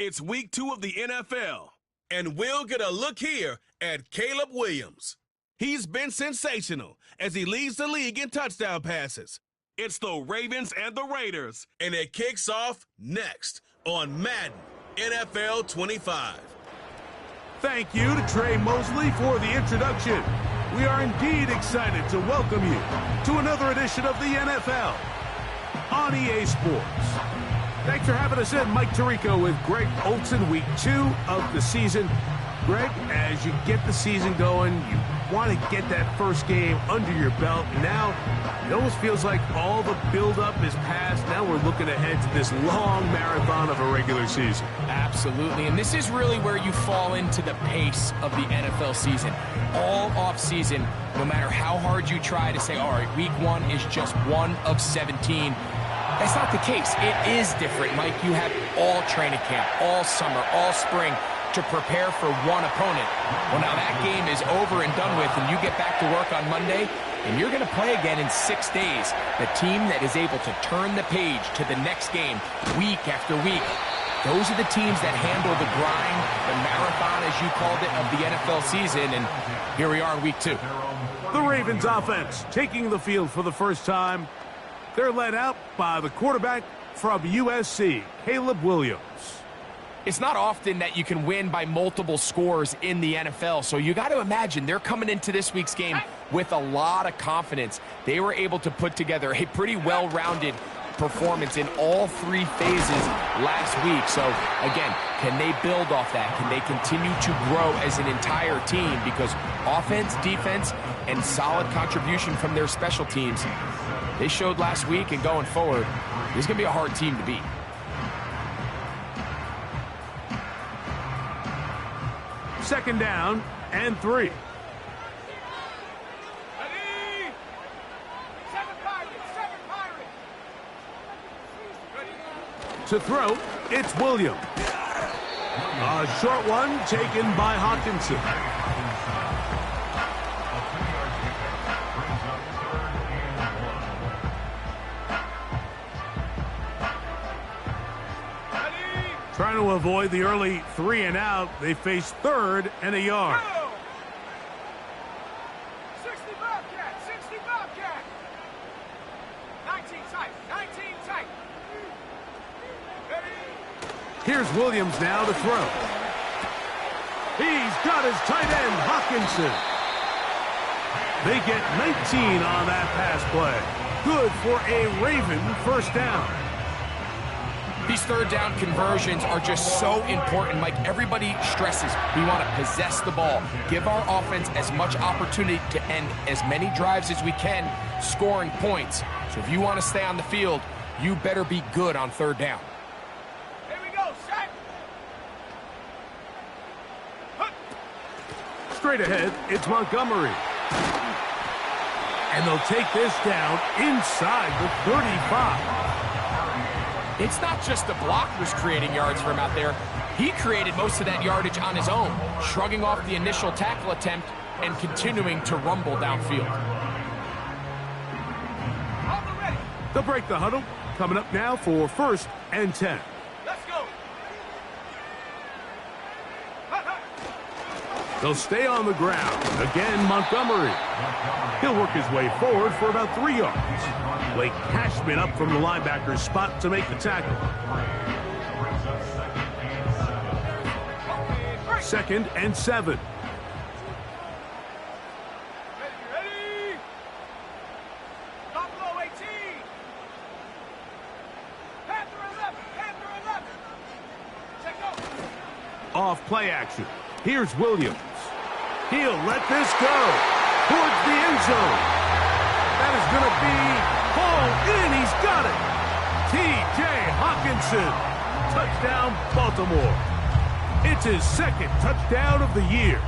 It's week 2 of the NFL, and we'll get a look here at Caleb Williams. He's been sensational as he leads the league in touchdown passes. It's the Ravens and the Raiders, and it kicks off next on Madden NFL 25. Thank you to Trey Mosley for the introduction. We are indeed excited to welcome you to another edition of the NFL on EA Sports. Thanks for having us in. Mike Tirico with Greg Olson, week 2 of the season. Greg, as you get the season going, you want to get that first game under your belt. Now, it almost feels like all the build-up is past. Now we're looking ahead to this long marathon of a regular season. Absolutely, and this is really where you fall into the pace of the NFL season. All off-season, no matter how hard you try to say, all right, week 1 is just 1 of 17. That's not the case. It is different, Mike. You have all training camp, all summer, all spring to prepare for one opponent. Well, now that game is over and done with, and you get back to work on Monday, and you're going to play again in 6 days. The team that is able to turn the page to the next game week after week, those are the teams that handle the grind, the marathon, as you called it, of the NFL season, and here we are in week 2. The Ravens offense taking the field for the first time. They're led out by the quarterback from USC, Caleb Williams. It's not often that you can win by multiple scores in the NFL, so you got to imagine they're coming into this week's game with a lot of confidence. They were able to put together a pretty well-rounded performance in all 3 phases last week. So, again, can they build off that? Can they continue to grow as an entire team? Because offense, defense, and solid contribution from their special teams, they showed last week, and going forward, this is going to be a hard team to beat. Second down and 3. Ready? 7 Pirates! Ready? To throw, it's Williams. A short one taken by Hawkinson. Trying to avoid the early 3 and out. They face 3rd and a yard. 60 Bobcat! 19 tight! Ready? Here's Williams now to throw. He's got his tight end, Hawkinson. They get 19 on that pass play. Good for a Raven first down. These 3rd down conversions are just so important, Mike. Everybody stresses we want to possess the ball, give our offense as much opportunity to end as many drives as we can, scoring points. So if you want to stay on the field, you better be good on 3rd down. Here we go, set! Straight ahead, it's Montgomery. And they'll take this down inside the 35. It's not just the blockers creating yards for him out there. He created most of that yardage on his own, shrugging off the initial tackle attempt and continuing to rumble downfield. They'll break the huddle. Coming up now for 1st and 10. Let's go! They'll stay on the ground. Again, Montgomery. He'll work his way forward for about 3 yards. Blake Cashman up from the linebacker's spot to make the tackle. 2nd and 7. Ready? Buffalo 18! Panther 11! Check go! Off play action. Here's Williams. He'll let this go towards the end zone. That is going to be hauled in. He's got it. T.J. Hawkinson. Touchdown, Baltimore. It's his 2nd touchdown of the year.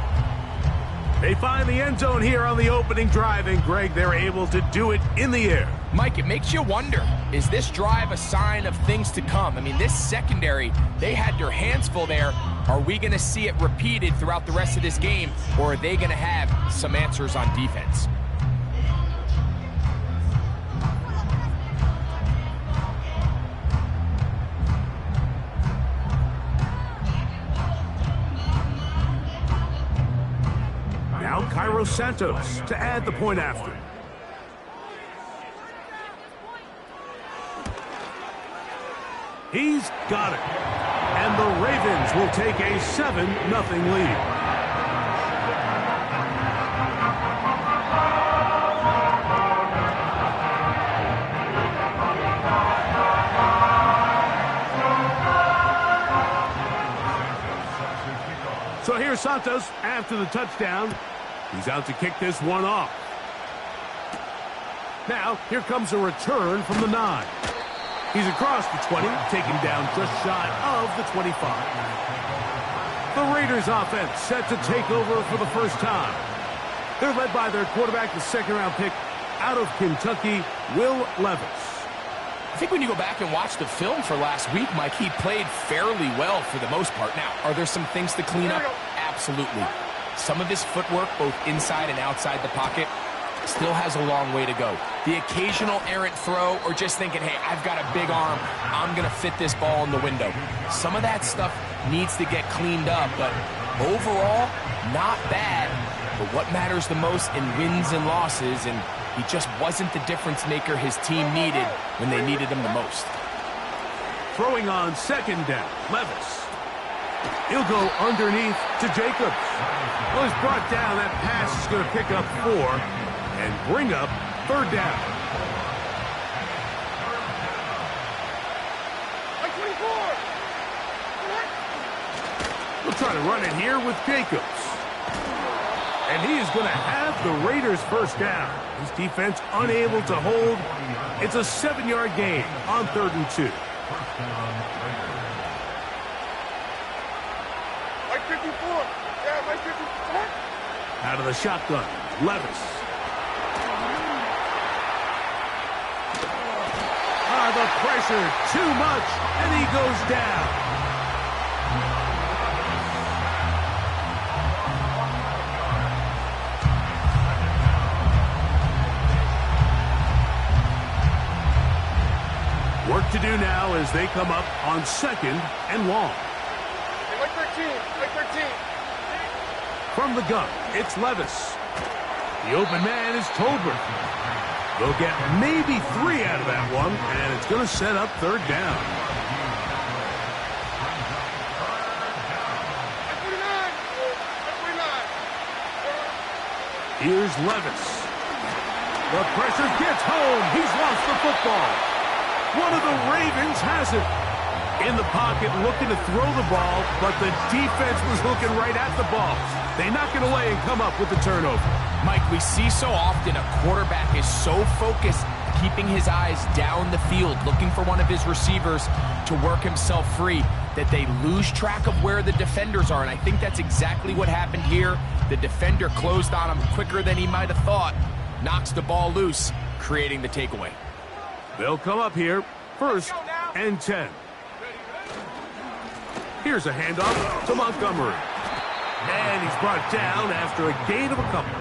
They find the end zone here on the opening drive, and Greg, they're able to do it in the air. Mike, it makes you wonder, is this drive a sign of things to come? I mean, this secondary, they had their hands full there. Are we going to see it repeated throughout the rest of this game, or are they going to have some answers on defense? throw Santos to add the point after. He's got it. And the Ravens will take a 7-0 lead. So here's Santos after the touchdown. He's out to kick this one off. Now, here comes a return from the 9. He's across the 20, taken down just shy of the 25. The Raiders offense set to take over for the first time. They're led by their quarterback, the second-round pick out of Kentucky, Will Levis. I think when you go back and watch the film for last week, Mike, he played fairly well for the most part. Now, are there some things to clean up? Absolutely. Some of his footwork, both inside and outside the pocket, still has a long way to go. The occasional errant throw or just thinking, hey, I've got a big arm, I'm going to fit this ball in the window. Some of that stuff needs to get cleaned up, but overall, not bad. But what matters the most in wins and losses, and he just wasn't the difference maker his team needed when they needed him the most. Throwing on second down, Levis. He'll go underneath to Jacobs. Well, he's brought down. That pass is going to pick up 4 and bring up third down. We'll try to run it here with Jacobs. And he is going to have the Raiders first down. His defense unable to hold. It's a 7-yard gain on 3rd and 2. Mike 54. Yeah, Mike 54. Out of the shotgun, Levis. The pressure, too much, and he goes down. Work to do now as they come up on 2nd and long. Hey, Mike 13. Mike 13. From the gun, it's Levis. The open man is Tolbert. They'll get maybe 3 out of that one, and it's going to set up third down. Here's Levis. The pressure gets home. He's lost the football. One of the Ravens has it. In the pocket, looking to throw the ball, but the defense was looking right at the ball. They knock it away and come up with the turnover. Mike, we see so often a quarterback is so focused, keeping his eyes down the field, looking for one of his receivers to work himself free, that they lose track of where the defenders are. And I think that's exactly what happened here. The defender closed on him quicker than he might have thought, knocks the ball loose, creating the takeaway. They'll come up here, 1st and 10. Here's a handoff to Montgomery. And he's brought down after a gain of a couple.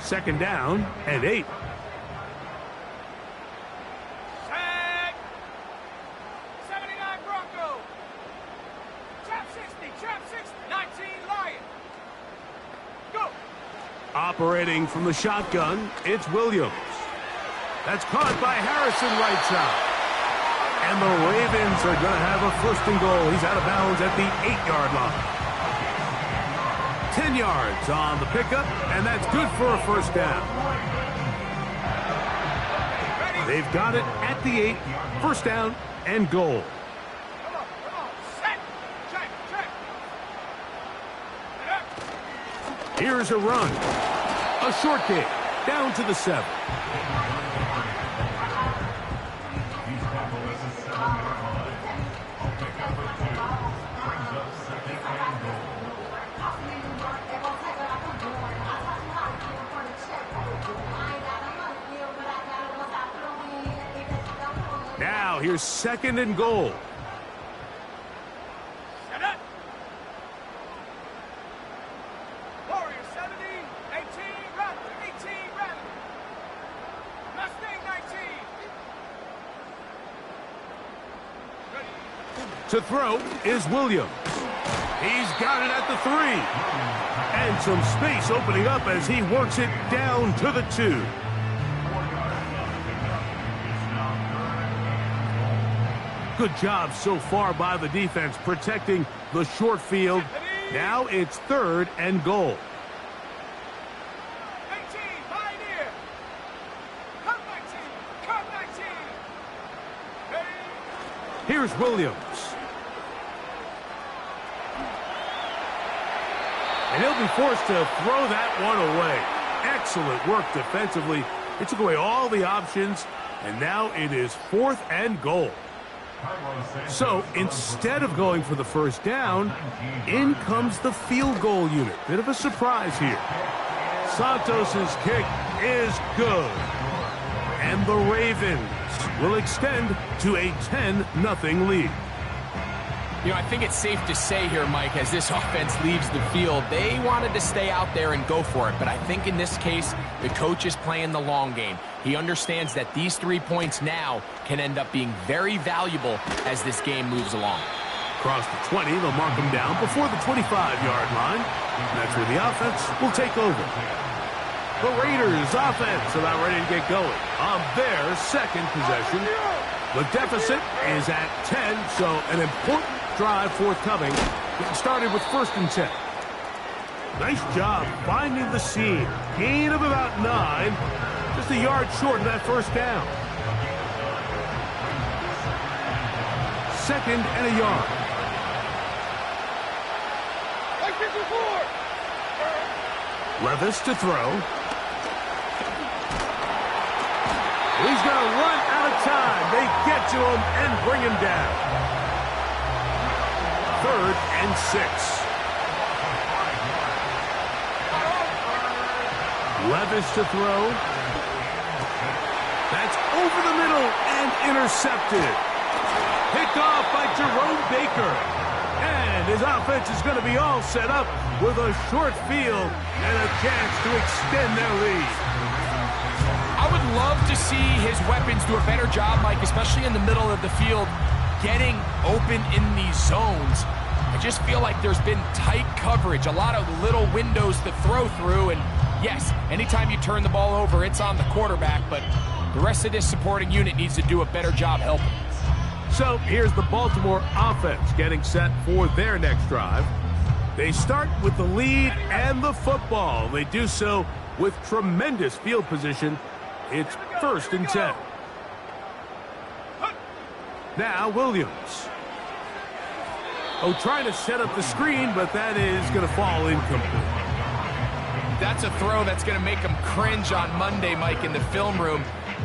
Second down and 8. Sack. 79 Bronco. Trap 60. Trap 60. 19 Lion. Go. Operating from the shotgun, it's Williams. That's caught by Harrison right side. And the Ravens are going to have a 1st and goal. He's out of bounds at the 8-yard line. 10 yards on the pickup, and that's good for a 1st down. They've got it at the 8, 1st down and goal. Come on. Set. Check. Check. Here's a run. A short kick down to the 7. Now here's 2nd and goal. Set up. Warrior 70, 18 Rattler, 18 Rattler. To throw is Williams. He's got it at the 3. And some space opening up as he works it down to the 2. Good job so far by the defense protecting the short field. Now it's 3rd and goal. 18, Pioneer. Come 19, come 19. Hey. Here's Williams. And he'll be forced to throw that one away. Excellent work defensively. It took away all the options, and now it is 4th and goal. So instead of going for the first down, in comes the field goal unit. Bit of a surprise here. Santos's kick is good. And the Ravens will extend to a 10-0 lead. You know, I think it's safe to say here, Mike, as this offense leaves the field, they wanted to stay out there and go for it. But I think in this case, the coach is playing the long game. He understands that these 3 points now can end up being very valuable as this game moves along. Across the 20, they'll mark him down before the 25-yard line. And that's where the offense will take over. The Raiders' offense about ready to get going on their second possession. The deficit is at 10, so an important drive forthcoming. Getting started with 1st and 10. Nice job finding the seam. Gain of about 9. Just a yard short of that first down. 2nd and a yard. Levis to throw. He's going to run out of time. They get to him and bring him down. 3rd and 6. Levis to throw. That's over the middle and intercepted. Picked off by Jerome Baker. And his offense is going to be all set up with a short field and a chance to extend their lead. I would love to see his weapons do a better job, Mike, especially in the middle of the field, getting open in these zones. I just feel like there's been tight coverage, a lot of little windows to throw through, and yes, anytime you turn the ball over, it's on the quarterback, but the rest of this supporting unit needs to do a better job helping. So here's the Baltimore offense getting set for their next drive. They start with the lead and the football. They do so with tremendous field position. It's 1st and 10. Now Williams. Oh, trying to set up the screen, but that is going to fall incomplete. That's a throw that's going to make them cringe on Monday, Mike, in the film room.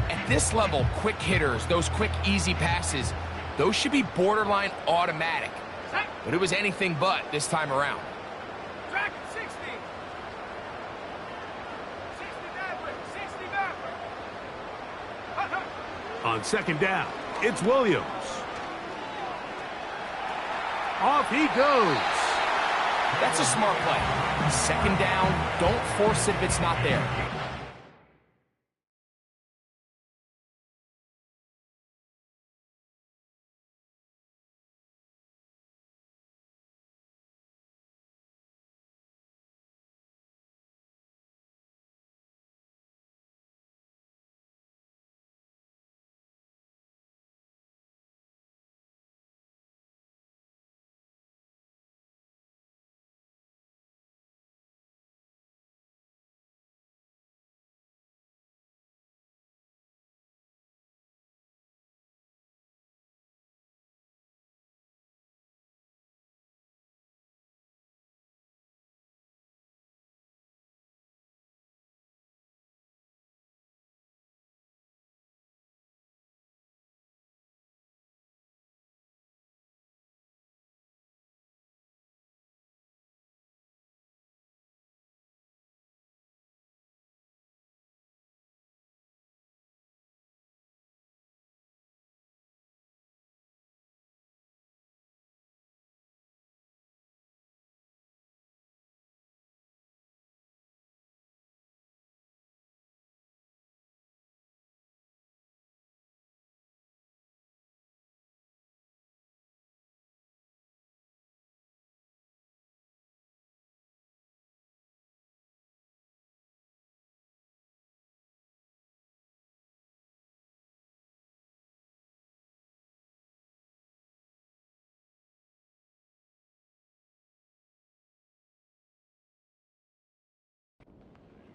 At this level, quick hitters, those quick, easy passes, those should be borderline automatic. But it was anything but this time around. Track 60. 60 backward, 60 backward. On 2nd down, it's Williams. Off he goes. That's a smart play. 2nd down, don't force it if it's not there.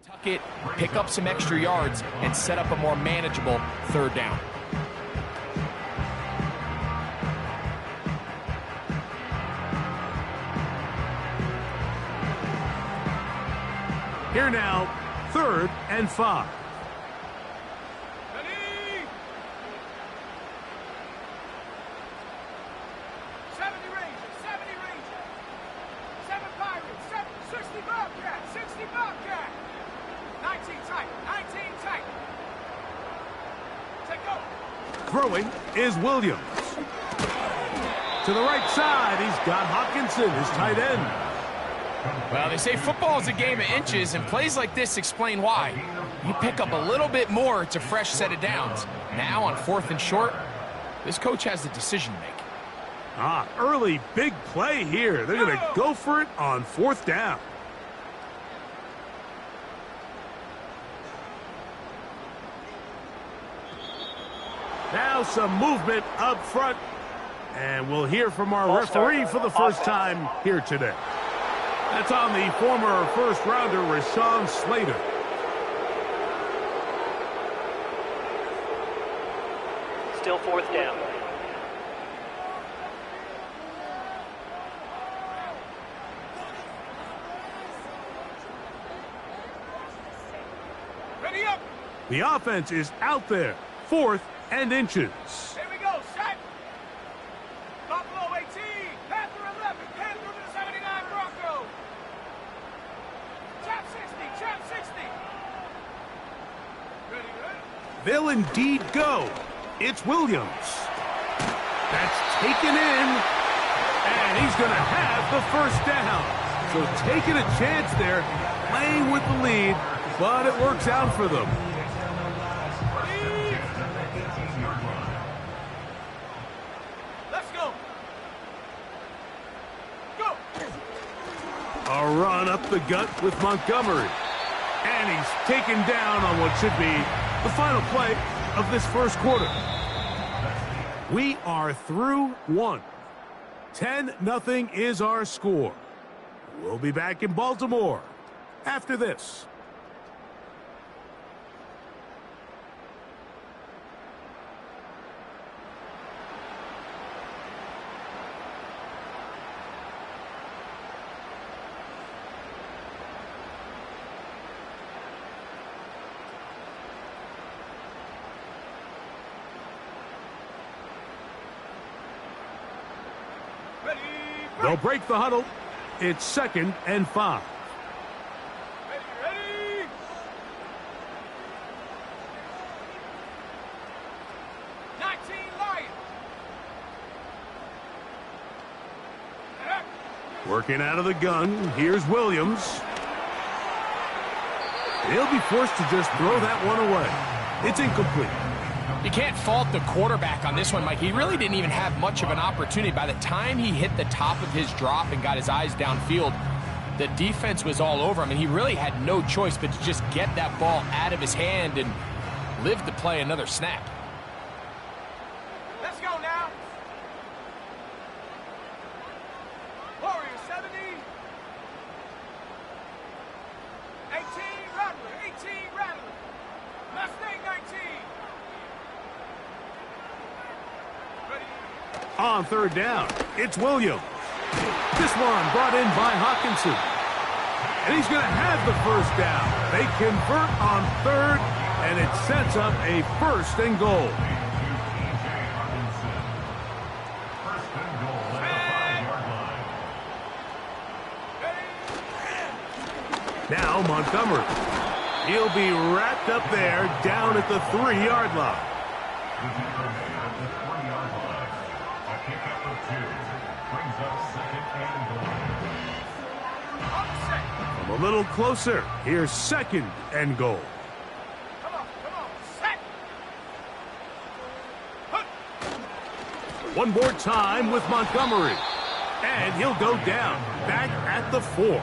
Tuck it, pick up some extra yards, and set up a more manageable third down. Here now, 3rd and 5. Ready? 70 Rangers, 70 Rangers. 7 Pirates, 60 Bobcat, 60 Bobcat. 19 tight, 19 tight. Take go. Throwing is Williams. To the right side, he's got Hawkinson, his tight end. Well, they say football is a game of inches, and plays like this explain why. You pick up a little bit more, it's a fresh set of downs. Now on 4th and short, this coach has the decision to make. Early big play here. They're going to go for it on 4th down. Now some movement up front. And we'll hear from our referee for the first time here today. That's on the former first-rounder, Rashawn Slater. Still 4th down. Ready up. The offense is out there. 4th and inches. Here we go, set. Buffalo 18, Panther 11, Panther to the 79 Broncos. Chap 60, chap 60. Ready, ready. They'll indeed go. It's Williams. That's taken in. And he's going to have the first down. So taking a chance there, playing with the lead, but it works out for them. Let's go. Go. A run up the gut with Montgomery. And he's taken down on what should be the final play of this first quarter. We are through 1. 10-0 is our score. We'll be back in Baltimore after this. Ready, They'll break the huddle. It's 2nd and 5. ready, ready. Lions. Working out of the gun. Here's Williams. He'll be forced to just throw that one away. It's incomplete. You can't fault the quarterback on this one, Mike. He really didn't even have much of an opportunity. By the time he hit the top of his drop and got his eyes downfield, the defense was all over him, and he really had no choice but to just get that ball out of his hand and live to play another snap. Let's go now. Warrior 70. 18 Rattler. 18 Rattler. Mustang 19. Ready. On 3rd down, it's Williams. This one brought in by Hawkinson. And he's going to have the first down. They convert on 3rd, and it sets up a 1st and goal. Now Montgomery. He'll be wrapped up there down at the 3-yard line. From a little closer, here's 2nd and goal. Come on, set. Hunt. One more time with Montgomery. And he'll go down, back at the 4.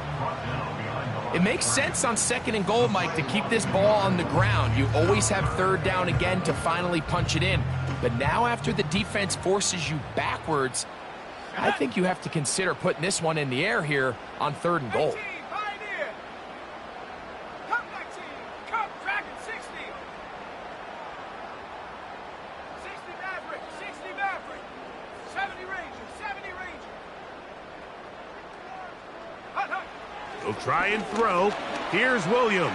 It makes sense on 2nd and goal, Mike, to keep this ball on the ground. You always have 3rd down again to finally punch it in. But now after the defense forces you backwards, I think you have to consider putting this one in the air here on 3rd and goal. 18, Pioneer. Come 19. He'll try and throw. Here's Williams.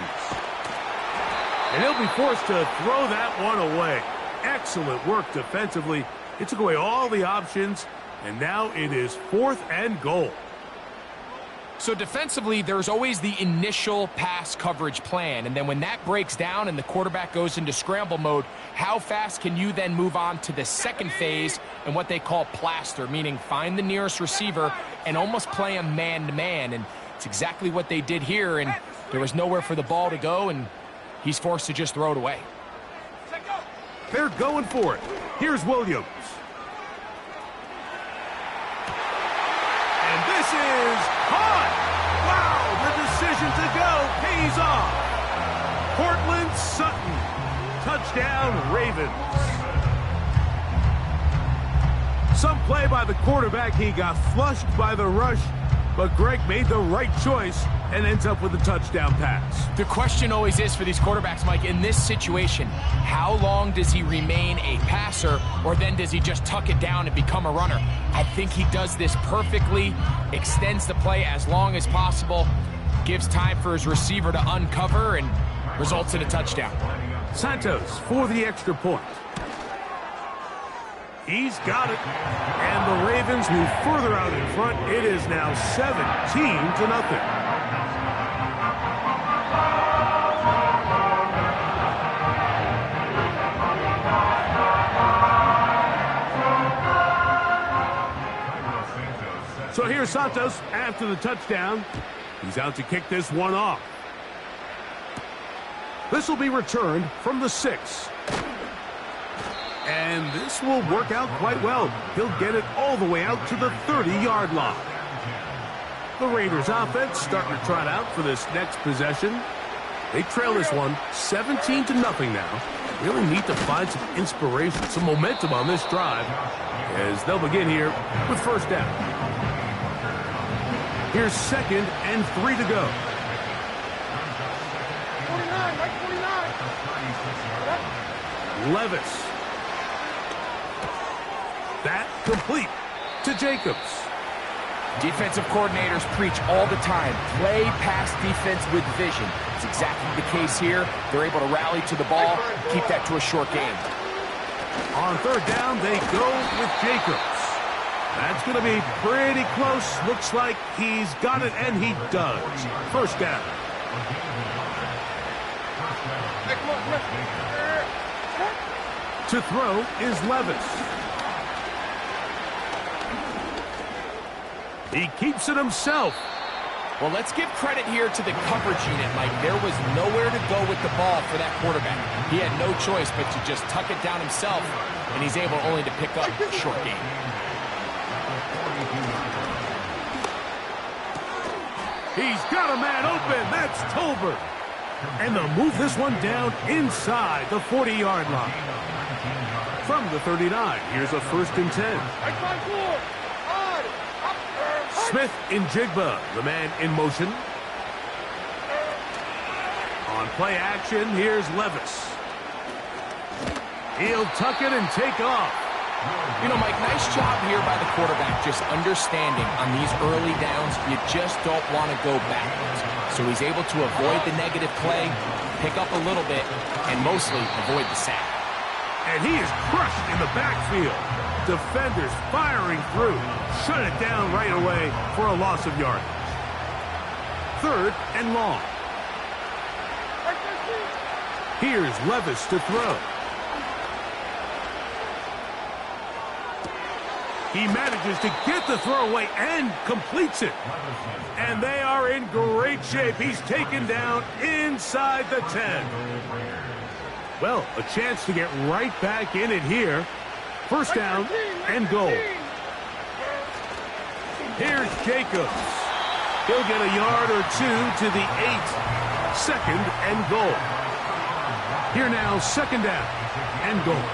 And he'll be forced to throw that one away. Excellent work defensively. It took away all the options, and now it is 4th and goal. So defensively, there's always the initial pass coverage plan, and then when that breaks down and the quarterback goes into scramble mode, how fast can you then move on to the second phase and what they call plaster, meaning find the nearest receiver and almost play him man-to-man, and it's exactly what they did here, and there was nowhere for the ball to go, and he's forced to just throw it away. They're going for it. Here's Williams. And this is caught. Wow, the decision to go pays off. Cortland Sutton. Touchdown, Ravens. Some play by the quarterback. He got flushed by the rush, but Greg made the right choice and ends up with a touchdown pass. The question always is for these quarterbacks, Mike, in this situation, how long does he remain a passer, or then does he just tuck it down and become a runner? I think he does this perfectly, extends the play as long as possible, gives time for his receiver to uncover, and results in a touchdown. Santos for the extra point. He's got it. And the Ravens move further out in front. It is now 17-0. So here's Santos after the touchdown. He's out to kick this one off. This will be returned from the 6. And this will work out quite well. He'll get it all the way out to the 30-yard line. The Raiders offense starting to trot out for this next possession. They trail this one 17-0 now. Really need to find some inspiration, some momentum on this drive as they'll begin here with first down. Here's 2nd and 3 to go. 49, right 49. Levis. That complete to Jacobs. Defensive coordinators preach all the time, play pass defense with vision. It's exactly the case here. They're able to rally to the ball, keep that to a short game. On 3rd down, they go with Jacobs. That's going to be pretty close. Looks like he's got it, and he does. First down. To throw is Levis. He keeps it himself. Well, let's give credit here to the coverage unit, Mike. There was nowhere to go with the ball for that quarterback. He had no choice but to just tuck it down himself, and he's able only to pick up a short gain. He's got a man open. That's Tolbert. And they'll move this one down inside the 40-yard line. From the 39, here's a 1st and 10. Smith in Jigba, the man in motion. On play action, here's Levis. He'll tuck it and take off. You know, Mike, nice job here by the quarterback, just understanding on these early downs, you just don't want to go backwards. So he's able to avoid the negative play, pick up a little bit, and mostly avoid the sack. And he is crushed in the backfield. Defenders firing through. Shut it down right away for a loss of yardage. 3rd and long. Here's Levis to throw. He manages to get the throw away and completes it. And they are in great shape. He's taken down inside the 10. Well, a chance to get right back in it here. First down and goal. Here's Jacobs. He'll get a yard or 2 to the 8. 2nd and goal. Here now, 2nd down and goal.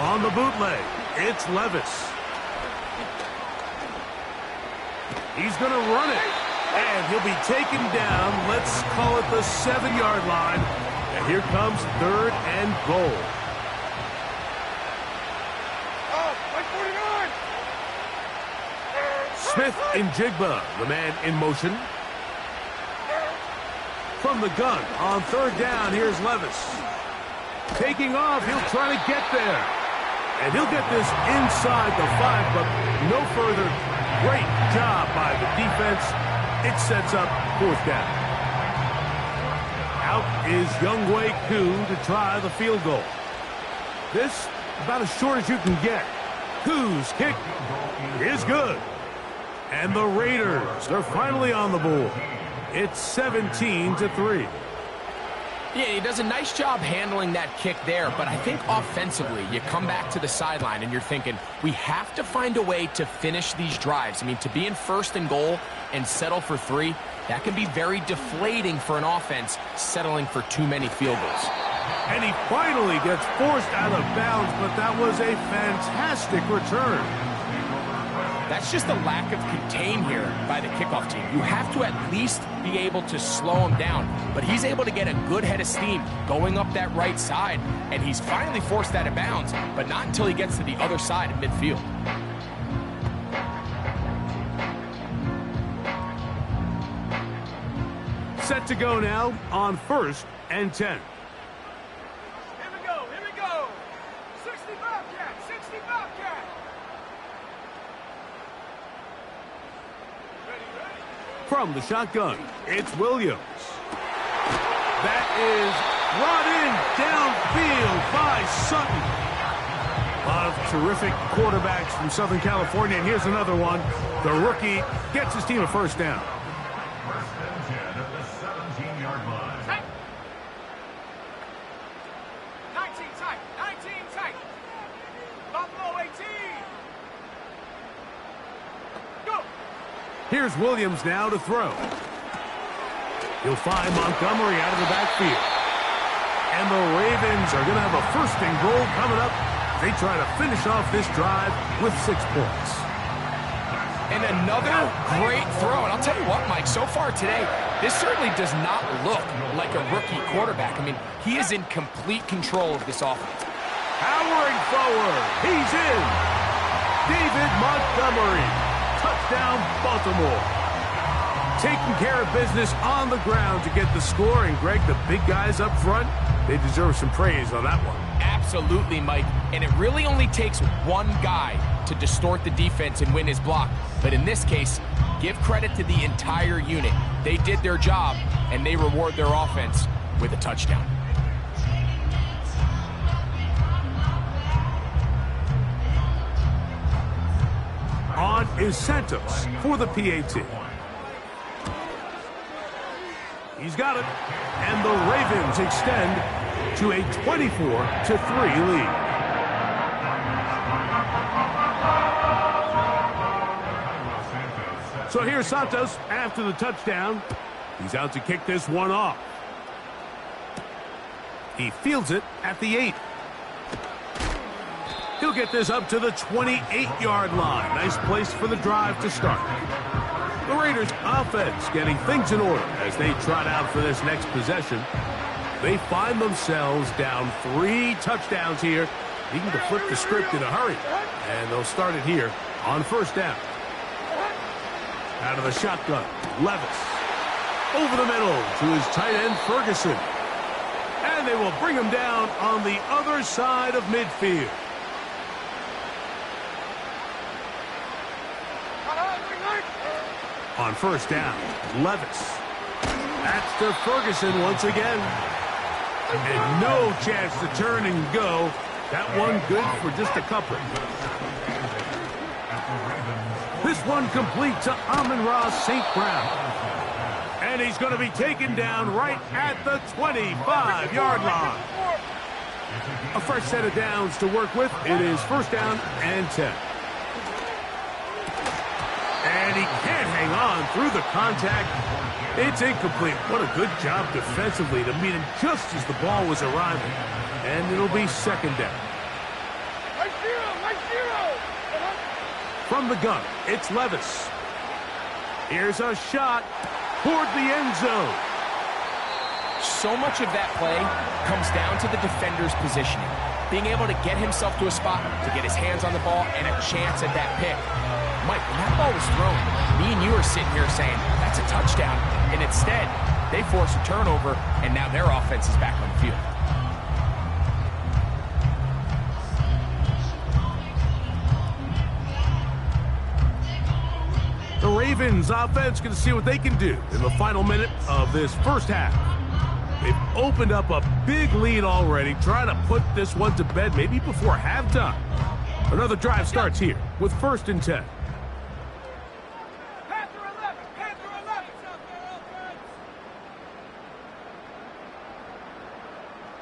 On the bootleg, it's Levis. He's going to run it. And he'll be taken down, let's call it the 7-yard line. And here comes 3rd and goal. Smith in Jigba, the man in motion. From the gun on third down, here's Levis. Taking off, he'll try to get there. And he'll get this inside the 5, but no further. Great job by the defense. It sets up fourth down. Out is Younghoe Koo to try the field goal. This about as short as you can get. Koo's kick is good. And the Raiders are finally on the board. It's 17-3. Yeah, he does a nice job handling that kick there, but I think offensively, you come back to the sideline and you're thinking, we have to find a way to finish these drives. I mean, to be in first and goal and settle for 3, that can be very deflating for an offense settling for too many field goals. And he finally gets forced out of bounds, but that was a fantastic return. That's just a lack of contain here by the kickoff team. You have to at least be able to slow him down, but he's able to get a good head of steam going up that right side, and he's finally forced out of bounds, but not until he gets to the other side of midfield. Set to go now on 1st and 10. Here we go. 60 Bobcat, 60 Bobcat. Ready. From the shotgun, it's Williams. That is brought in downfield by Sutton. A lot of terrific quarterbacks from Southern California, and here's another one. The rookie gets his team a first down. First and 10 at the 17-yard line. Tight. 19 tight. Buffalo 18. Go. Here's Williams now to throw. He'll find Montgomery out of the backfield. And the Ravens are going to have a first and goal coming up. They try to finish off this drive with 6 points. And another great throw. And I'll tell you what, Mike, so far today, this certainly does not look like a rookie quarterback. I mean, he is in complete control of this offense. Powering forward. He's in. David Montgomery. Touchdown, Baltimore. Taking care of business on the ground to get the score. And, Greg, the big guys up front, they deserve some praise on that one. Absolutely, Mike. And it really only takes one guy to distort the defense and win his block. But in this case, give credit to the entire unit. They did their job, and they reward their offense with a touchdown. On is Santos for the PAT. He's got it. And the Ravens extend to a 24-3 lead. So here's Santos after the touchdown. He's out to kick this one off. He fields it at the 8. He'll get this up to the 28-yard line. Nice place for the drive to start. The Raiders offense getting things in order as they trot out for this next possession. They find themselves down 3 touchdowns here, needing to flip the script in a hurry. And they'll start it here on first down. Out of the shotgun, Levis. Over the middle to his tight end, Ferguson. And they will bring him down on the other side of midfield. On first down, Levis. That's to Ferguson once again. And no chance to turn and go. That one good for just a couple. This one complete to Amon-Ra St. Brown. And he's going to be taken down right at the 25-yard line. A fresh set of downs to work with. It is first down and 10. And he can't hang on through the contact. It's incomplete. What a good job defensively to meet him just as the ball was arriving. And it'll be second down. From the gun, it's Levis. Here's a shot toward the end zone. So much of that play comes down to the defender's positioning. Being able to get himself to a spot, to get his hands on the ball, and a chance at that pick. Mike, when that ball ball was thrown, me and you are sitting here saying, that's a touchdown. And instead, they force a turnover, and now their offense is back on the field. The Ravens offense going to see what they can do in the final minute of this first half. They've opened up a big lead already, trying to put this one to bed maybe before halftime. Another drive starts here with 1st and 10. Panther 11, Panther 11.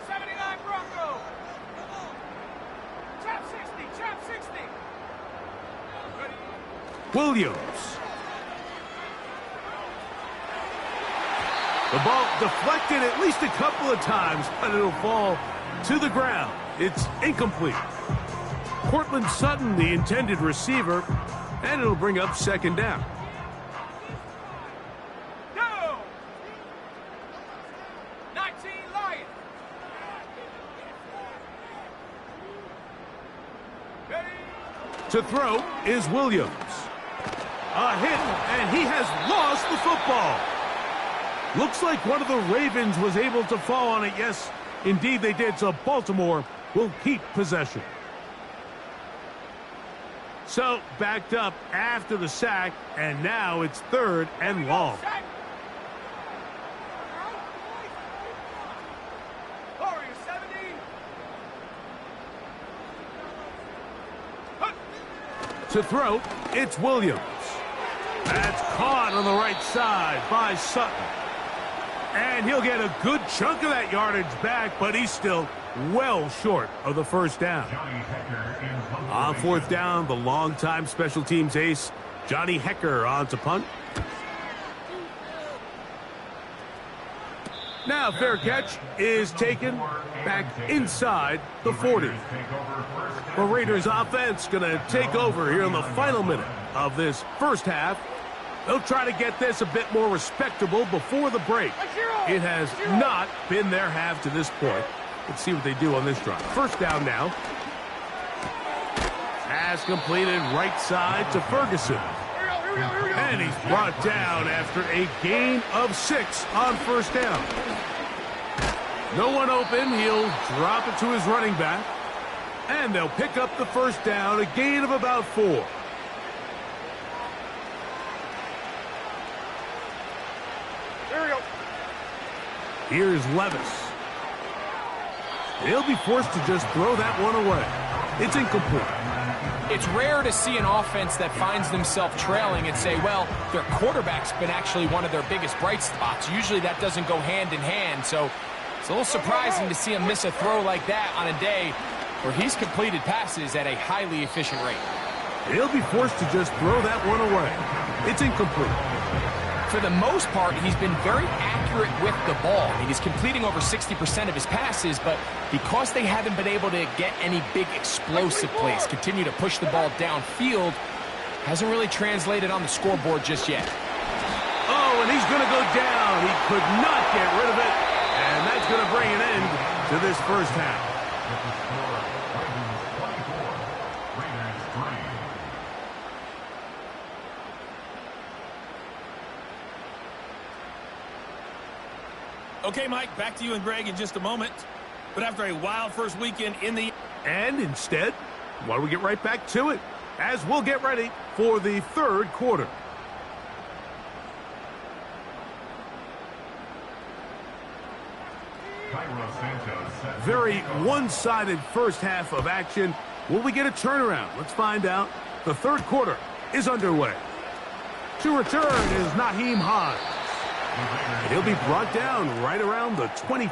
79 Bronco. Trap 60, trap 60. Williams. The ball deflected at least a couple of times, but it'll fall to the ground. It's incomplete. Cortland Sutton, the intended receiver, and it'll bring up 2nd down. No. 19 Lions. Ready. To throw is Williams. A hit, and he has lost the football. Looks like one of the Ravens was able to fall on it. Yes, indeed they did. So Baltimore will keep possession. So backed up after the sack, and now it's 3rd and long. Warrior 70. To throw, it's Williams. That's caught on the right side by Sutton. And he'll get a good chunk of that yardage back, but he's still well short of the 1st down. On 4th down, the longtime special teams ace, Johnny Hecker, on to punt. Now fair catch is taken back inside the 40. The Raiders offense going to take over here in the final minute of this first half. They'll try to get this a bit more respectable before the break. It has not been their half to this point. Let's see what they do on this drive. 1st down now. Pass completed right side to Ferguson. And he's brought down after a gain of 6 on 1st down. No one open. He'll drop it to his running back. And they'll pick up the 1st down, a gain of about 4. Here's Levis. He'll be forced to just throw that one away. It's incomplete. It's rare to see an offense that finds themselves trailing and say, well, their quarterback's been actually one of their biggest bright spots. Usually that doesn't go hand in hand, so it's a little surprising to see him miss a throw like that on a day where he's completed passes at a highly efficient rate. He'll be forced to just throw that one away. It's incomplete. For the most part, he's been very accurate with the ball. I mean, he's completing over 60% of his passes, but because they haven't been able to get any big explosive plays, continue to push the ball downfield, hasn't really translated on the scoreboard just yet. Oh, and he's going to go down. He could not get rid of it, and that's going to bring an end to this first half. Okay, Mike, back to you and Greg in just a moment. But after a wild first weekend in the... And instead, why don't we get right back to it, as we'll get ready for the 3rd quarter. Very one-sided first half of action. Will we get a turnaround? Let's find out. The 3rd quarter is underway. To return is Naheem Hines. He'll be brought down right around the 20.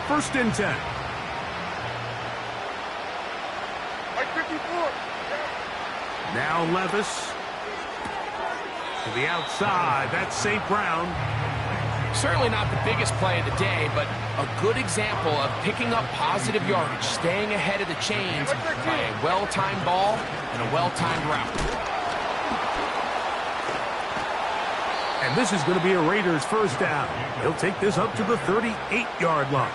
First and 10. Now Levis to the outside. That's St. Brown. Certainly not the biggest play of the day, but a good example of picking up positive yardage, staying ahead of the chains by a well-timed ball and a well-timed route. And And this is going to be a Raiders first down. He'll take this up to the 38-yard line.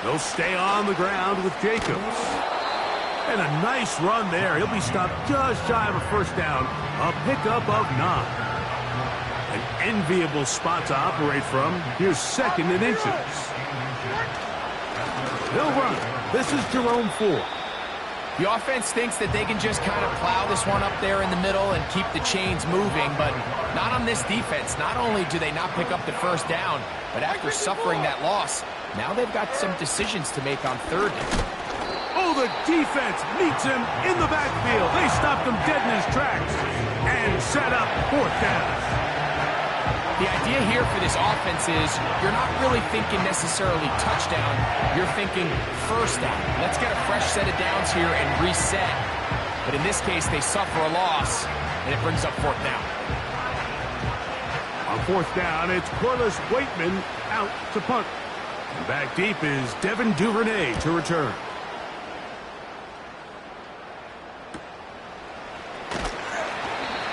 They'll stay on the ground with Jacobs. And a nice run there. He'll be stopped just shy of a first down. A pickup of 9. An enviable spot to operate from. Here's 2nd and inches. They'll run. This is Jerome Ford. The offense thinks that they can just kind of plow this one up there in the middle and keep the chains moving, but not on this defense. Not only do they not pick up the first down, but after suffering that loss, now they've got some decisions to make on 3rd down. Oh, the defense meets him in the backfield. They stopped him dead in his tracks and set up 4th down. The idea here for this offense is you're not really thinking necessarily touchdown. You're thinking first down. Let's get a fresh set of downs here and reset. But in this case, they suffer a loss, and it brings up 4th down. On 4th down, it's Corliss Waitman out to punt. And back deep is Devin Duvernay to return.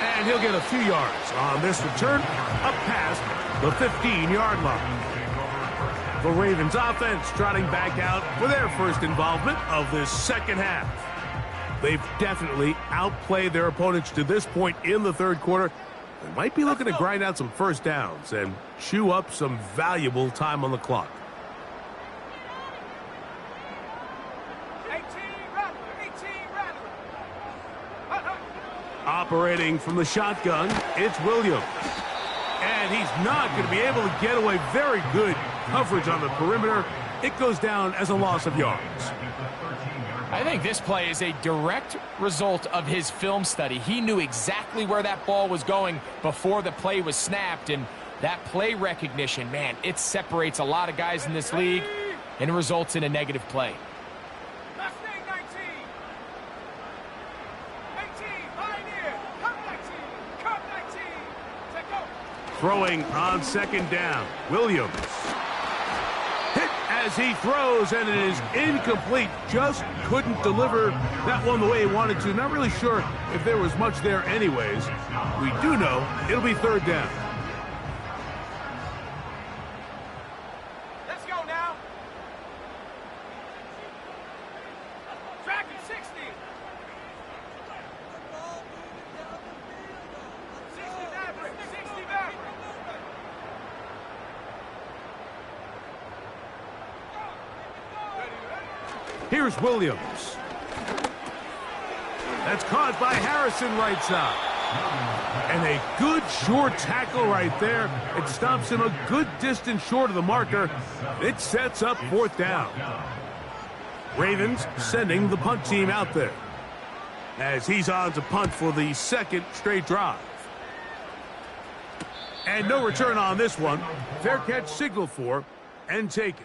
And he'll get a few yards on this return up past the 15-yard line. The Ravens offense trotting back out for their first involvement of this second half. They've definitely outplayed their opponents to this point in the 3rd quarter. They might be looking to grind out some first downs and chew up some valuable time on the clock. 18 Rattler. Operating from the shotgun, it's Williams. And he's not going to be able to get away. Very good coverage on the perimeter. It goes down as a loss of yards. I think this play is a direct result of his film study. He knew exactly where that ball was going before the play was snapped, and that play recognition, man, it separates a lot of guys in this league, and it results in a negative play. Last name 19. 18, Pioneer. Come 19. Take go. Throwing on 2nd down, Williams. Hit as he throws, and it is incomplete. Just couldn't deliver that one the way he wanted to. Not really sure if there was much there anyways. We do know it'll be 3rd down. Let's go now. Tracking 60. 60 Maverick. 60 Maverick. Here's Williams. That's caught by Harrison right side. And a good short tackle right there. It stops him a good distance short of the marker. It sets up 4th down. Ravens sending the punt team out there as he's on to punt for the 2nd straight drive. And no return on this one. Fair catch signaled for and taken.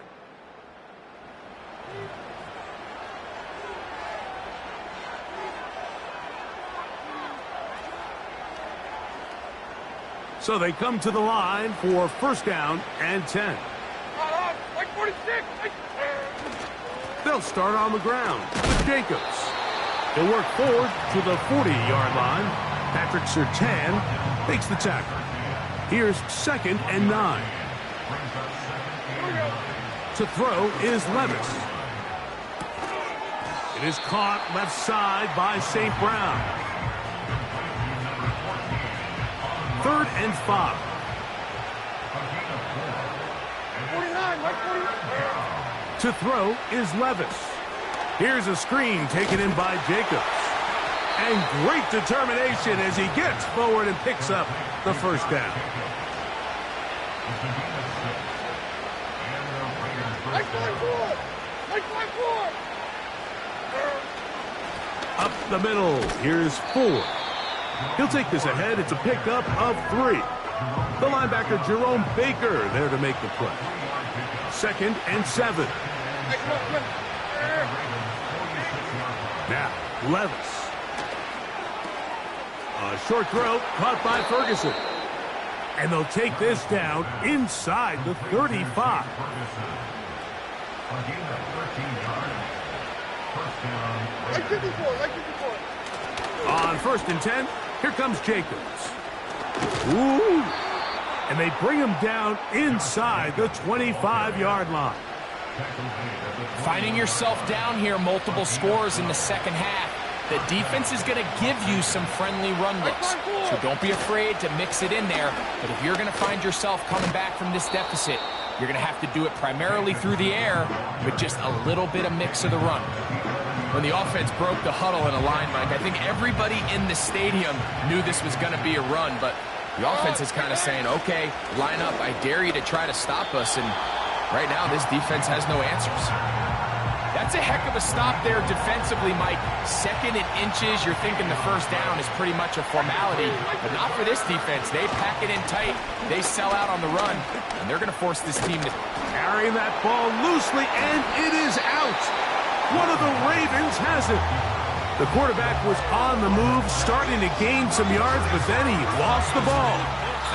So they come to the line for 1st down and 10. Like 46. They'll start on the ground with Jacobs. He'll work forward to the 40-yard line. Patrick Surtain makes the tackle. Here's 2nd and 9. To throw is Levis. It is caught left side by St. Brown. 3rd and 5. 49. To throw is Levis. Here's a screen taken in by Jacobs. And great determination as he gets forward and picks up the 1st down. Up the middle, here's Ford. He'll take this ahead. It's a pickup of 3. The linebacker, Jerome Baker, there to make the play. 2nd and 7. Now, Levis. A short throw caught by Ferguson. And they'll take this down inside the 35. A gain of 13 yards. First down. Like you before, like you before. On 1st and 10, here comes Jacobs. Ooh. And they bring him down inside the 25-yard line. Finding yourself down here, multiple scores in the second half. The defense is going to give you some friendly run looks. So don't be afraid to mix it in there. But if you're going to find yourself coming back from this deficit, you're going to have to do it primarily through the air with just a little bit of mix of the run. When the offense broke the huddle in a line, Mike, I think everybody in the stadium knew this was going to be a run, but the offense is kind of saying, okay, line up, I dare you to try to stop us, and right now this defense has no answers. That's a heck of a stop there defensively, Mike. 2nd and inches, you're thinking the first down is pretty much a formality, but not for this defense. They pack it in tight, they sell out on the run, and they're going to force this team to... Carrying that ball loosely, and it is out. One of the Ravens has it. The quarterback was on the move, starting to gain some yards, but then he lost the ball.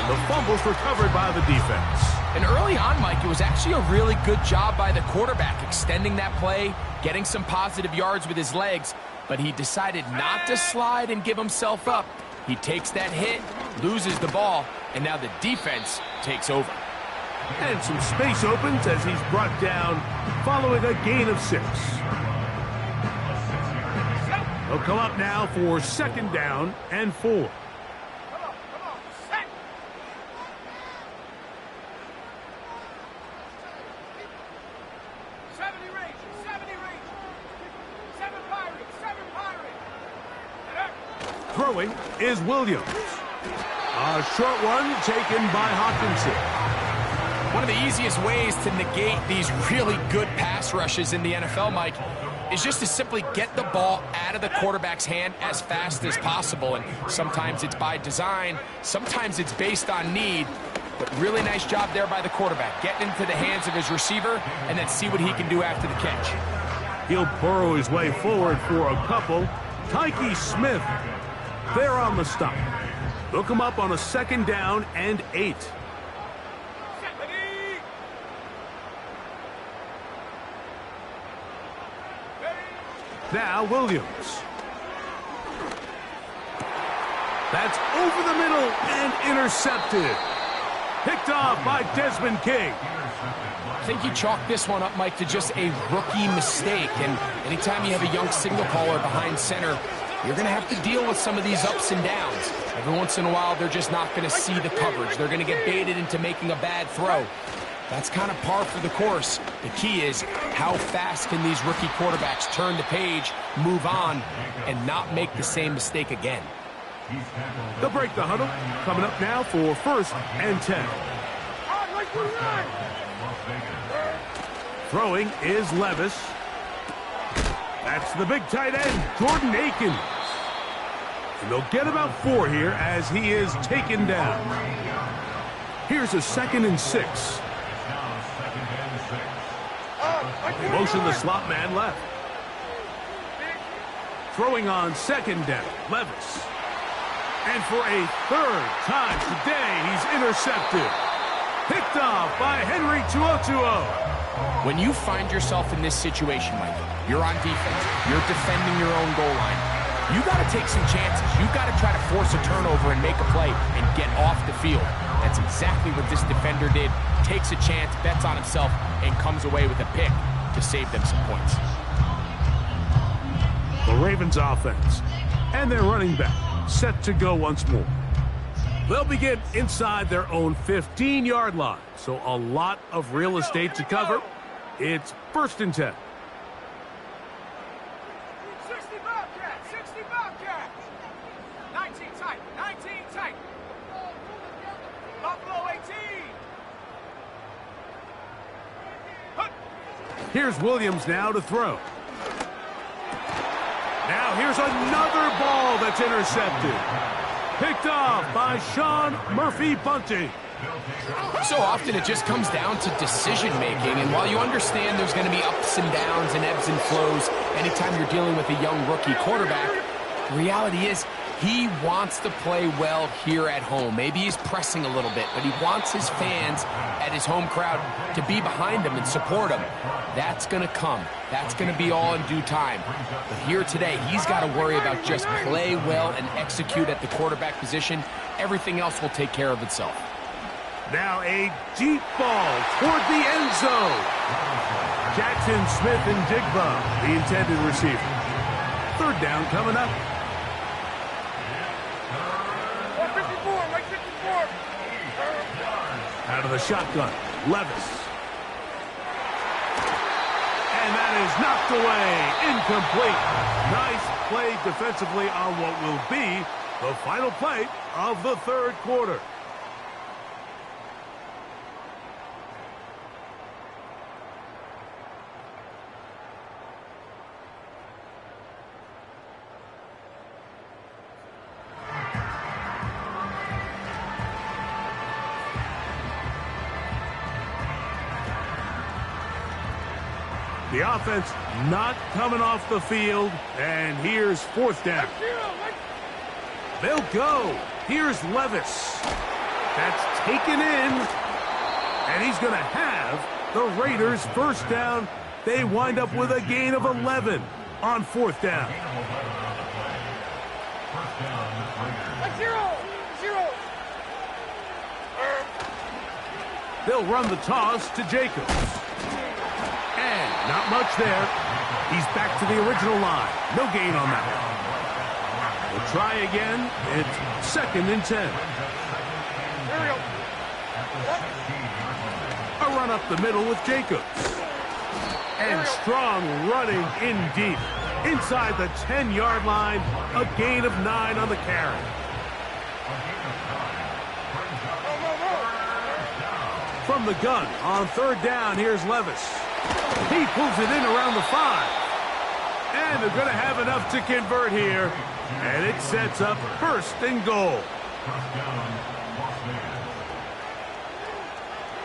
And the fumble's recovered by the defense. And early on, Mike, it was actually a really good job by the quarterback, extending that play, getting some positive yards with his legs, but he decided not to slide and give himself up. He takes that hit, loses the ball, and now the defense takes over. And some space opens as he's brought down following a gain of 6. He'll come up now for 2nd down and 4. Come on, set. Seventy range. 7 Pirates, 7 Pirates. Throwing is Williams. A short one taken by Hawkinson. One of the easiest ways to negate these really good pass rushes in the NFL, Mike, is just to simply get the ball out of the quarterback's hand as fast as possible. And sometimes it's by design, sometimes it's based on need. But really nice job there by the quarterback, getting into the hands of his receiver and then see what he can do after the catch. He'll burrow his way forward for a couple. Tyke Smith there on the stop. They'll come up on a 2nd down and 8. Now Williams. That's over the middle and intercepted. Picked off by Desmond King. I think you chalk this one up, Mike, to just a rookie mistake. And anytime you have a young signal caller behind center, you're going to have to deal with some of these ups and downs. Every once in a while, they're just not going to see the coverage. They're going to get baited into making a bad throw. That's kind of par for the course. The key is how fast can these rookie quarterbacks turn the page, move on, and not make the same mistake again. They'll break the huddle. Coming up now for 1st and 10. Throwing is Levis. That's the big tight end, Jordan Akins. And they'll get about 4 here as he is taken down. Here's a 2nd and 6. Motion the slot man left. Throwing on 2nd down, Levis. And for a 3rd time today, he's intercepted. Picked off by Henry TuoTuo. When you find yourself in this situation, Mike, you're on defense, you're defending your own goal line, you got to take some chances. You got to try to force a turnover and make a play and get off the field. That's exactly what this defender did. Takes a chance, bets on himself, and comes away with a pick to save them some points. The Ravens offense and their running back set to go once more. They'll begin inside their own 15-yard line, so a lot of real estate to cover. It's 1st and 10. 60 Bobcats, 60 Bobcats. 19 tight, 19 tight. Buffalo 18. Here's Williams now to throw. Now here's another ball that's intercepted. Picked off by Sean Murphy-Bunting. So often it just comes down to decision-making, and while you understand there's going to be ups and downs and ebbs and flows anytime you're dealing with a young rookie quarterback, the reality is He wants to play well here at home. Maybe he's pressing a little bit, but he wants his fans at his home crowd to be behind him and support him. That's going to come. That's going to be all in due time. But here today, he's got to worry about just play well and execute at the quarterback position. Everything else will take care of itself. Now a deep ball toward the end zone. Jackson, Smith, and Digba, the intended receiver. Third down coming up. 54, right 54. Out of the shotgun, Levis. And that is knocked away, incomplete. Nice play defensively on what will be the final play of the third quarter. The offense not coming off the field, and here's fourth down. They'll go. Here's Levis. That's taken in, and he's going to have the Raiders first down. They wind up with a gain of 11 on fourth down. They'll run the toss to Jacobs. And not much there. He's back to the original line. No gain on that one. We'll try again. It's second and 10. A run up the middle with Jacobs. And strong running in deep. Inside the 10-yard line. A gain of 9 on the carry. From the gun on third down, here's Levis. He pulls it in around the 5. And they're going to have enough to convert here. And it sets up first and goal.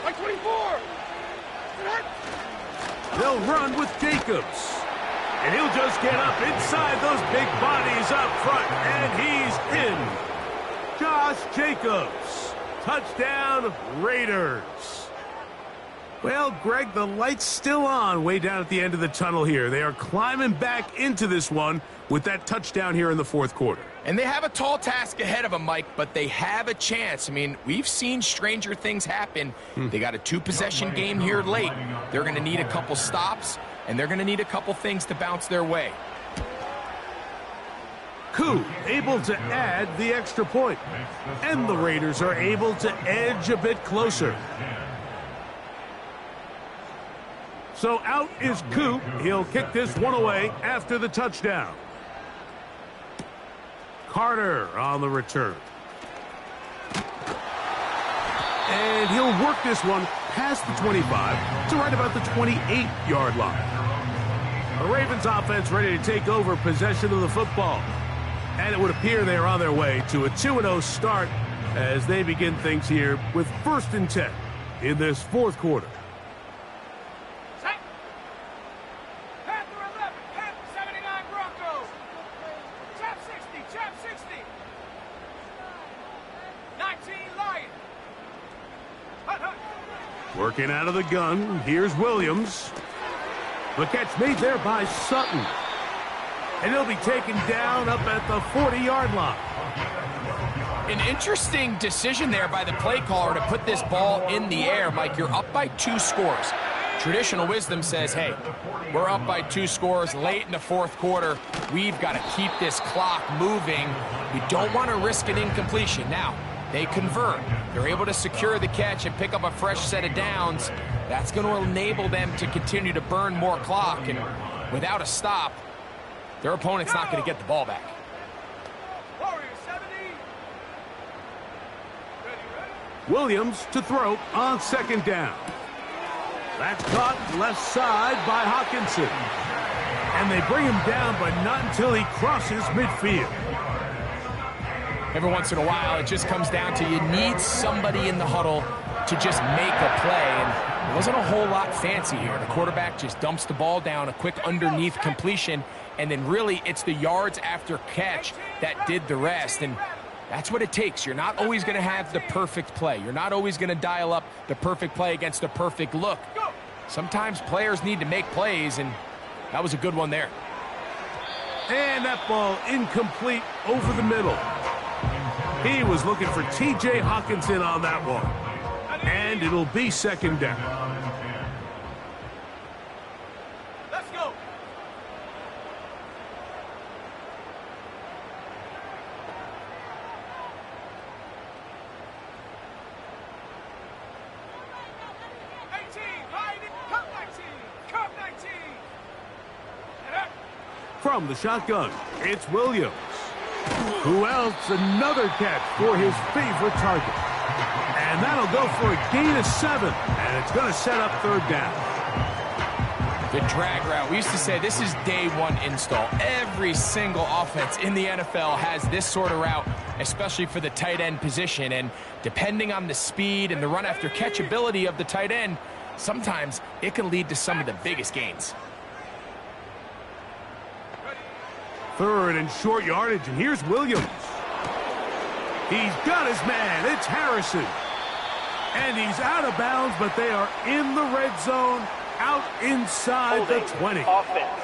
Like 24. They'll run with Jacobs. And he'll just get up inside those big bodies up front. And he's in. Josh Jacobs. Touchdown, Raiders. Well, Greg, the light's still on way down at the end of the tunnel here. They are climbing back into this one with that touchdown here in the fourth quarter. And they have a tall task ahead of them, Mike, but they have a chance. I mean, we've seen stranger things happen. They got a 2-possession game here late. They're going to need a couple stops, and they're going to need a couple things to bounce their way. Koo able to add the extra point. And the Raiders are able to edge a bit closer. So out is Koo. He'll kick this one away after the touchdown. Carter on the return. And he'll work this one past the 25 to right about the 28-yard line. The Ravens offense ready to take over possession of the football. And it would appear they are on their way to a 2-0 start as they begin things here with first and 10 in this fourth quarter. Set. Panther 11, Panther 79 Broncos. Chap 60, Chap 60. 19 Lion. Hut, hut. Working out of the gun, here's Williams. The catch made there by Sutton. And he'll be taken down up at the 40-yard line. An interesting decision there by the play caller to put this ball in the air. Mike, you're up by 2 scores. Traditional wisdom says, hey, we're up by 2 scores late in the fourth quarter. We've got to keep this clock moving. We don't want to risk an incompletion. Now, they convert. They're able to secure the catch and pick up a fresh set of downs. That's going to enable them to continue to burn more clock. And without a stop, their opponent's not going to get the ball back. Warriors 70. Ready, ready. Williams to throw on second down. That's caught left side by Hawkinson. And they bring him down, but not until he crosses midfield. Every once in a while, it just comes down to you need somebody in the huddle to just make a play. And it wasn't a whole lot fancy here. The quarterback just dumps the ball down, a quick underneath completion, and then really it's the yards after catch that did the rest. And that's what it takes. You're not always going to have the perfect play. You're not always going to dial up the perfect play against the perfect look. Sometimes players need to make plays, and that was a good one there. And that ball incomplete over the middle. He was looking for T.J. Hawkinson on that one. And it'll be second down. Let's go. From the shotgun, it's Williams. Who else? Another catch for his favorite target. And that'll go for a gain of 7. And it's going to set up third down. The drag route. We used to say this is day one install. Every single offense in the NFL has this sort of route, especially for the tight end position. And depending on the speed and the run after catch ability of the tight end, sometimes it can lead to some of the biggest gains. Third and short yardage, and here's Williams. He's got his man. It's Harrison. And he's out of bounds, but they are in the red zone, out inside the 20. Offense.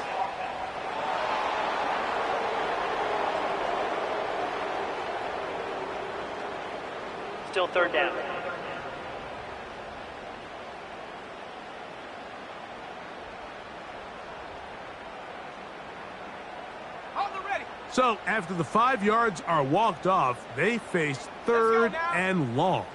Still third down. So after the 5 yards are walked off, they face third and long.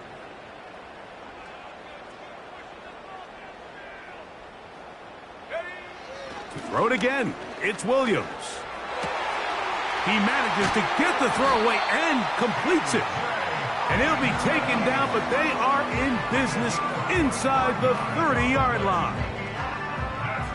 To throw it again, it's Williams. He manages to get the throw away and completes it. And he'll be taken down, but they are in business inside the 30-yard line.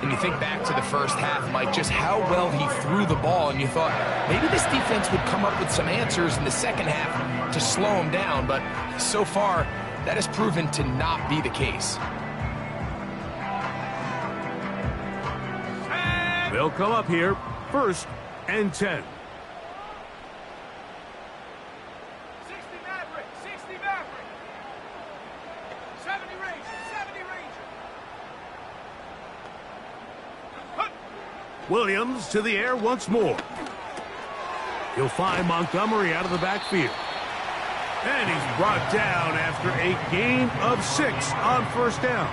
And you think back to the first half, Mike, just how well he threw the ball, and you thought maybe this defense would come up with some answers in the second half to slow him down, but so far that has proven to not be the case. They'll come up here, 1st and 10. 60 Maverick, 60 Maverick. 70 Ranger, 70 Ranger. Williams to the air once more. He'll find Montgomery out of the backfield. And he's brought down after a gain of 6 on first down.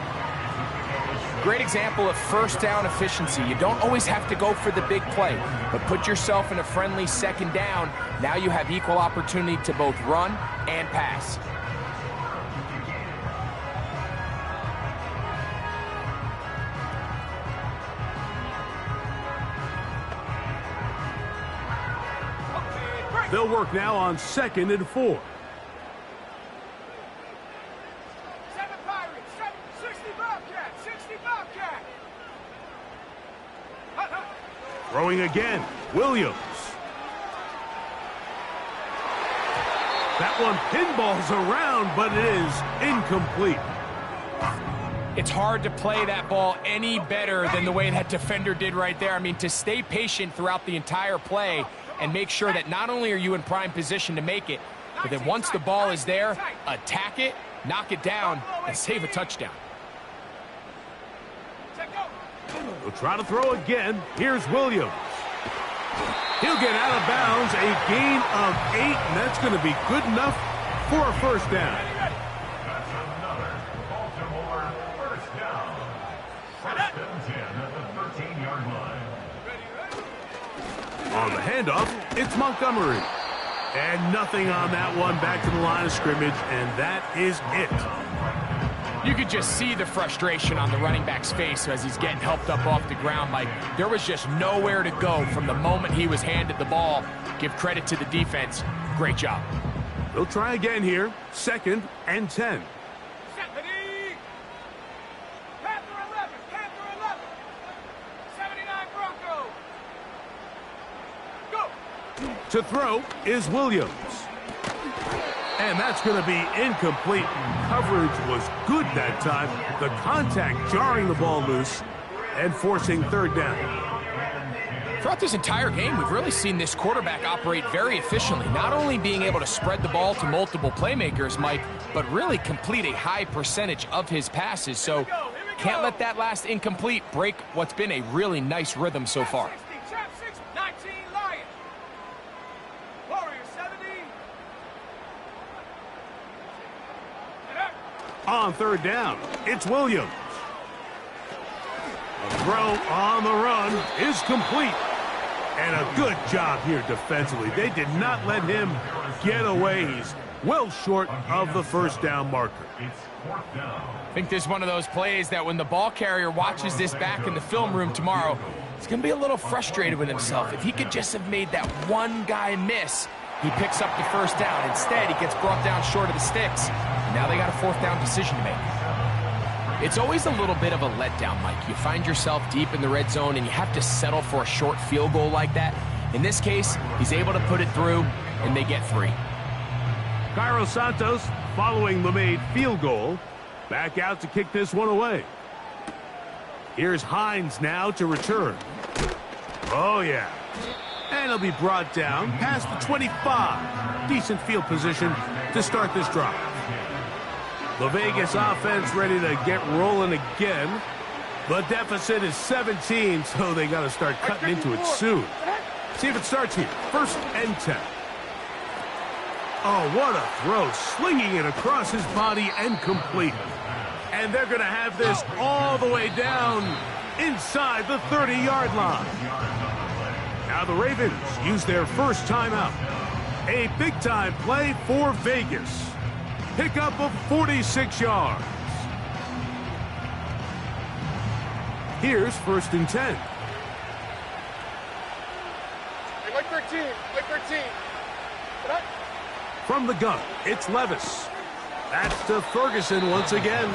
Great example of first down efficiency. You don't always have to go for the big play, but put yourself in a friendly second down. Now you have equal opportunity to both run and pass. They'll work now on 2nd and 4. 7 Pirates, 60 Bobcat, 60 Bobcat. Throwing again, Williams. That one pinballs around, but it is incomplete. It's hard to play that ball any better than the way that defender did right there. I mean, to stay patient throughout the entire play and make sure that not only are you in prime position to make it, but that once the ball is there, attack it, knock it down, and save a touchdown. He'll try to throw again. Here's Williams. He'll get out of bounds, a gain of 8, and that's going to be good enough for a first down. That's another Baltimore first down. 1st and 10 at the 13-yard line. On the handoff, it's Montgomery. And nothing on that one, back to the line of scrimmage, and that is it. You could just see the frustration on the running back's face as he's getting helped up off the ground. Like, there was just nowhere to go from the moment he was handed the ball. Give credit to the defense. Great job. They'll try again here, 2nd and 10. Panther 11, Panther 11. 79 Bronco. Go. To throw is Williams. And that's going to be incomplete. Coverage was good that time. The contact jarring the ball loose and forcing third down. Throughout this entire game, we've really seen this quarterback operate very efficiently, not only being able to spread the ball to multiple playmakers, Mike, but really complete a high percentage of his passes. So can't let that last incomplete break what's been a really nice rhythm so far. 19 Lions. Warriors 70. On third down, it's Williams. A throw on the run is complete. And a good job here defensively. They did not let him get away. He's well short of the first down marker. I think this is one of those plays that when the ball carrier watches this back in the film room tomorrow, he's going to be a little frustrated with himself. If he could just have made that one guy miss, he picks up the first down. Instead, he gets brought down short of the sticks. And now they got a fourth down decision to make. It's always a little bit of a letdown, Mike. You find yourself deep in the red zone and you have to settle for a short field goal like that. In this case, he's able to put it through, and they get 3. Cairo Santos, following the made field goal, back out to kick this one away. Here's Hines now to return. Oh, yeah. And he'll be brought down past the 25. Decent field position to start this drive. The Vegas offense ready to get rolling again. The deficit is 17, so they got to start cutting into it soon. See if it starts here. 1st and 10. Oh, what a throw. Slinging it across his body and complete. And they're going to have this all the way down inside the 30-yard line. Now the Ravens use their first timeout. A big-time play for Vegas. Pickup of 46 yards. Here's 1st and 10. Hey, Mike 13. Mike 13. From the gun, it's Levis. That's to Ferguson once again.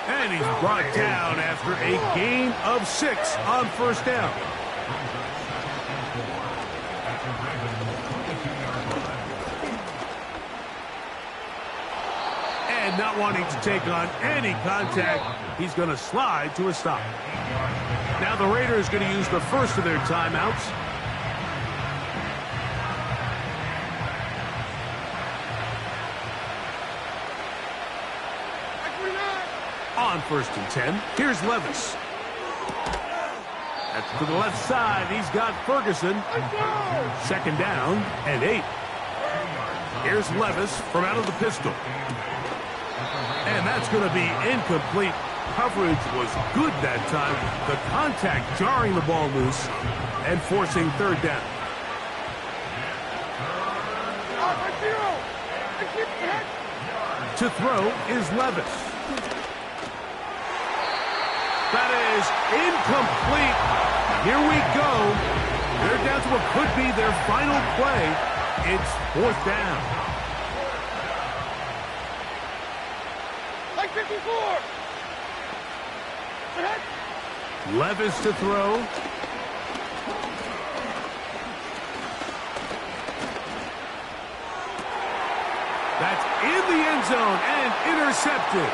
And he's brought down after a gain of 6 on 1st down. And not wanting to take on any contact, he's going to slide to a stop. Now the Raiders going to use the first of their timeouts. On 1st and 10, here's Levis. That's to the left side. He's got Ferguson. 2nd down and 8. Here's Levis from out of the pistol. And that's going to be incomplete. Coverage was good that time. The contact jarring the ball loose and forcing 3rd down. To throw is Levis. That is incomplete. Here we go. They're down to what could be their final play. It's 4th down. Like 54. Levis to throw. That's in the end zone and intercepted.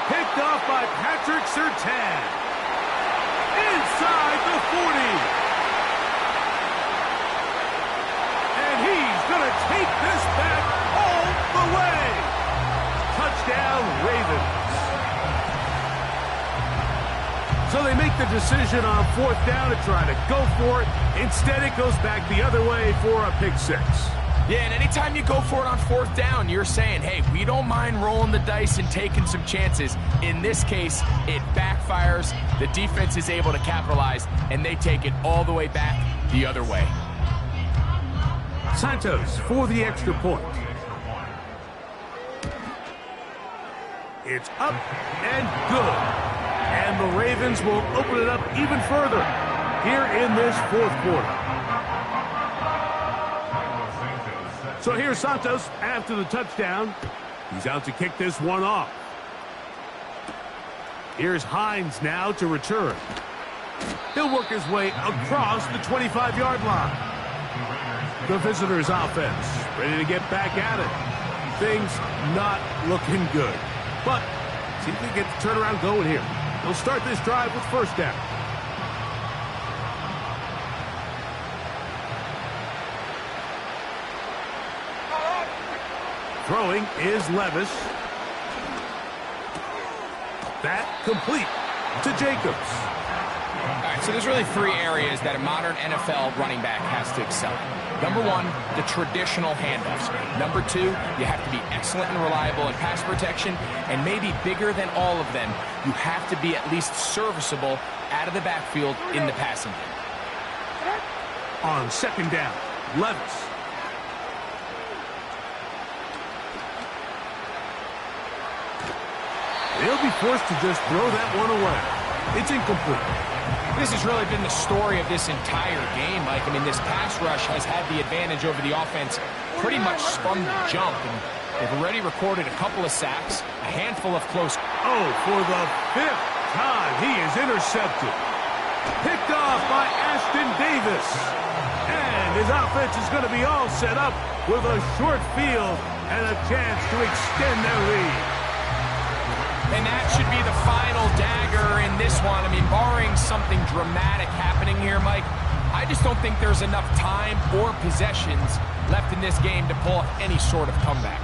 Picked off by Patrick Surtain. Inside the 40. And he's going to take this back all the way. Touchdown, Ravens. So they make the decision on 4th down to try to go for it. Instead, it goes back the other way for a pick 6. Yeah, and anytime you go for it on 4th down, you're saying, hey, we don't mind rolling the dice and taking some chances. In this case, it backfires. The defense is able to capitalize, and they take it all the way back the other way. Santos for the extra point. It's up and good. And the Ravens will open it up even further here in this 4th quarter. So here's Santos after the touchdown. He's out to kick this one off. Here's Hines now to return. He'll work his way across the 25-yard line. The visitors' offense ready to get back at it. Things not looking good. But see if we get the turnaround going here. They'll start this drive with 1st down. Throwing is Levis. That complete to Jacobs. All right, so there's really three areas that a modern NFL running back has to excel in. Number one, the traditional handoffs. Number two, you have to be excellent and reliable in pass protection. And maybe bigger than all of them, you have to be at least serviceable out of the backfield in the passing game. On second down, Levis. They'll be forced to just throw that one away. It's incomplete. This has really been the story of this entire game, Mike. I mean, this pass rush has had the advantage over the offense pretty much from the jump. And they've already recorded a couple of sacks, a handful of close... Oh, for the fifth time, he is intercepted. Picked off by Ashton Davis. And his offense is going to be all set up with a short field and a chance to extend their lead. And that should be the final dagger in this one. I mean, barring something dramatic happening here, Mike, I just don't think there's enough time or possessions left in this game to pull off any sort of comeback.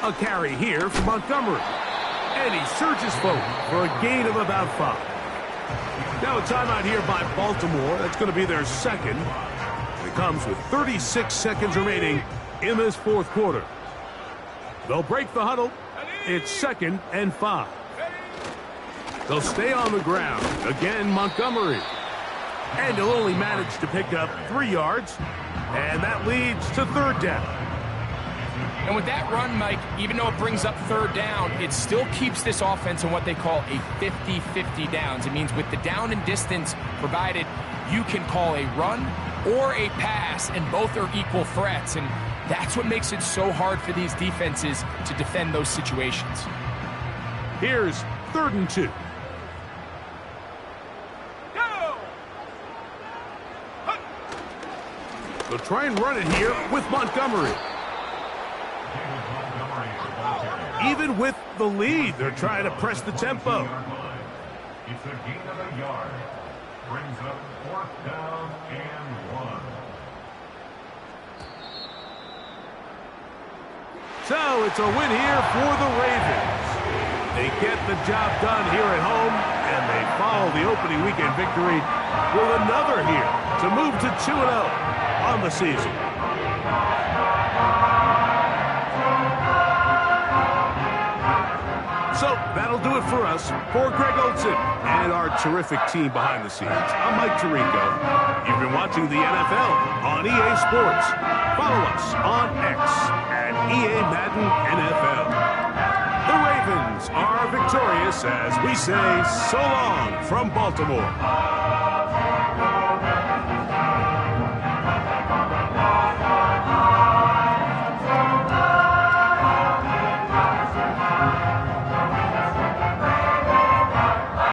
A carry here for Montgomery. And he surges forward for a gain of about 5. Now a timeout here by Baltimore. That's going to be their second. It comes with 36 seconds remaining in this fourth quarter. They'll break the huddle. It's 2nd and 5. They'll stay on the ground. Again, Montgomery. And he'll only manage to pick up 3 yards. And that leads to 3rd down. And with that run, Mike, even though it brings up 3rd down, it still keeps this offense in what they call a 50-50 downs. It means with the down and distance provided, you can call a run or a pass, and both are equal threats. And that's what makes it so hard for these defenses to defend those situations. Here's 3rd and 2. They'll try and run it here with Montgomery. Even with the lead, they're trying to press the tempo. It's a gain of a yard. Brings up 4th down and 1. So it's a win here for the Ravens. They get the job done here at home, and they follow the opening weekend victory with another here to move to 2-0 on the season. So that'll do it for us. For Greg Olson and our terrific team behind the scenes, I'm Mike Tirico. You've been watching the NFL on EA Sports. Follow us on X at EA Madden NFL. The Ravens are victorious as we say so long from Baltimore.